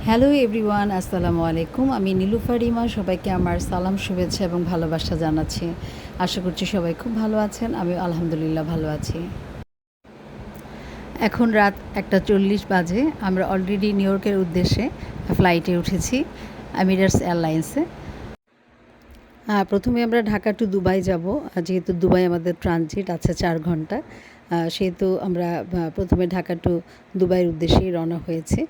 Hello everyone, আসসালামু আলাইকুম। আমি নীলুফার রিমা। সবাইকে আমার সালাম, শুভেচ্ছা এবং ভালোবাসা জানাচ্ছি। আশা করছি সবাই খুব ভালো আছেন। আমি আলহামদুলিল্লাহ ভালো আছি। এখন রাত 1:40 বাজে। আমরা অলরেডি নিউ ইয়র্কের উদ্দেশ্যে ফ্লাইটে উঠেছি এমিরেটস এয়ারলাইন্সে। প্রথমে আমরা ঢাকা টু দুবাই যাব। যেহেতু দুবাই আমাদের ট্রানজিট আছে 4 ঘন্টা, সেহেতু আমরা প্রথমে ঢাকা টু দুবাইয়ের উদ্দেশ্যেই রওনা হয়েছি।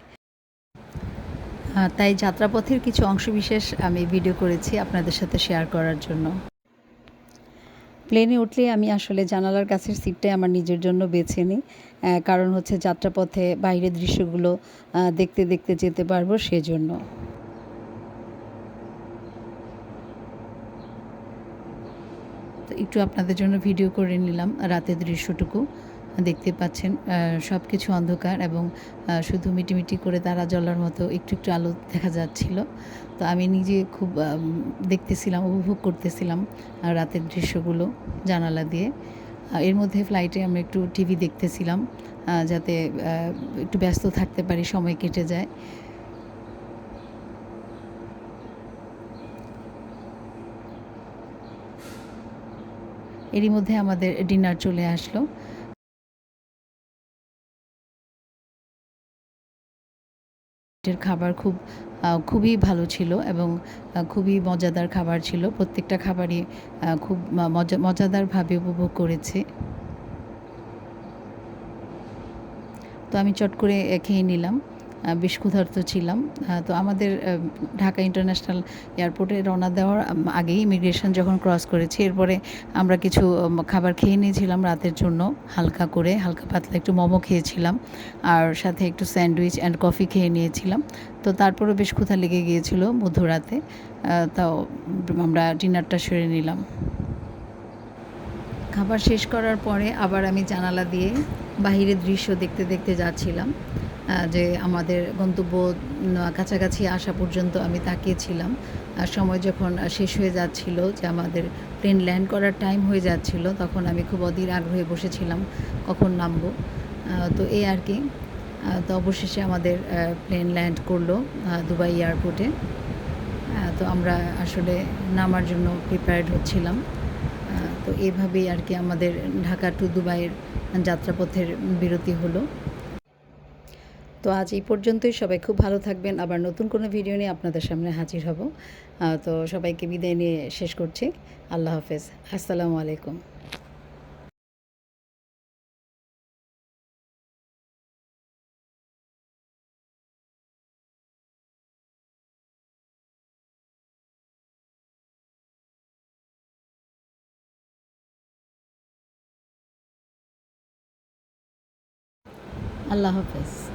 তাই যাত্রাপথের কিছু অংশবিশেষ আমি ভিডিও করেছি আপনাদের সাথে শেয়ার করার জন্য। প্লেনে উঠলে আমি আসলে জানালার কাছের সিটটাই আমার নিজের জন্য বেছে নিই। কারণ হচ্ছে যাত্রাপথে বাইরের দৃশ্যগুলো দেখতে দেখতে যেতে পারবো সেজন্য। তো একটু আপনাদের জন্য ভিডিও করে নিলাম রাতের দৃশ্যটুকু। দেখতে পাচ্ছেন সব কিছু অন্ধকার এবং শুধু মিটিমিটি করে তারা জ্বলার মতো একটু একটু আলো দেখা যাচ্ছিল। তো আমি নিজে খুব দেখতেছিলাম, উপভোগ করতেছিলাম রাতের দৃশ্যগুলো জানালা দিয়ে। এর মধ্যে ফ্লাইটে আমরা একটু টিভি দেখতেছিলাম, যাতে একটু ব্যস্ত থাকতে পারি, সময় কেটে যায়। এরই মধ্যে আমাদের ডিনার চলে আসলো। এর খাবার খুবই ভালো ছিল এবং খুবই মজাদার খাবার ছিল। প্রত্যেকটা খাবারই খুব মজাদারভাবে উপভোগ করেছি। তো আমি চট করে খেয়ে নিলাম। বেশ ক্ষুধার্ত ছিলাম। তো আমাদের ঢাকা ইন্টারন্যাশনাল এয়ারপোর্টে রওনা দেওয়ার আগেই ইমিগ্রেশন যখন ক্রস করেছি, এরপরে আমরা কিছু খাবার খেয়ে নিয়েছিলাম রাতের জন্য। হালকা করে, হালকা পাতলা একটু মোমো খেয়েছিলাম, আর সাথে একটু স্যান্ডউইচ অ্যান্ড কফি খেয়ে নিয়েছিলাম। তো তারপরেও বেশ ক্ষুধা লেগে গিয়েছিল মধ্যরাতে। তাও আমরা ডিনারটা সেরে নিলাম। খাবার শেষ করার পরে আবার আমি জানালা দিয়ে বাহিরের দৃশ্য দেখতে দেখতে যাচ্ছিলাম। যে আমাদের গন্তব্য কাছাকাছি আসা পর্যন্ত আমি তাকিয়েছিলাম। সময় যখন শেষ হয়ে যাচ্ছিল, যে আমাদের প্লেন ল্যান্ড করার টাইম হয়ে যাচ্ছিল, তখন আমি খুব অধীর আগ্রহে বসেছিলাম কখন নামবো। তো এই আর কি। তো অবশেষে আমাদের প্লেন ল্যান্ড করলো দুবাই এয়ারপোর্টে। তো আমরা আসলে নামার জন্য প্রিপেয়ার্ড হচ্ছিলাম। তো এভাবেই আর কি আমাদের ঢাকা টু দুবাইয়ের যাত্রাপথের বিরতি হলো। তো আজ এই পর্যন্তই। সবাই খুব ভালো থাকবেন। আবার নতুন কোনো ভিডিও নিয়ে আপনাদের সামনে হাজির হব। তো সবাইকে বিদায় নিয়ে শেষ করছি। আল্লাহ হাফেজ। আসসালামু আলাইকুম। আল্লাহ হাফেজ।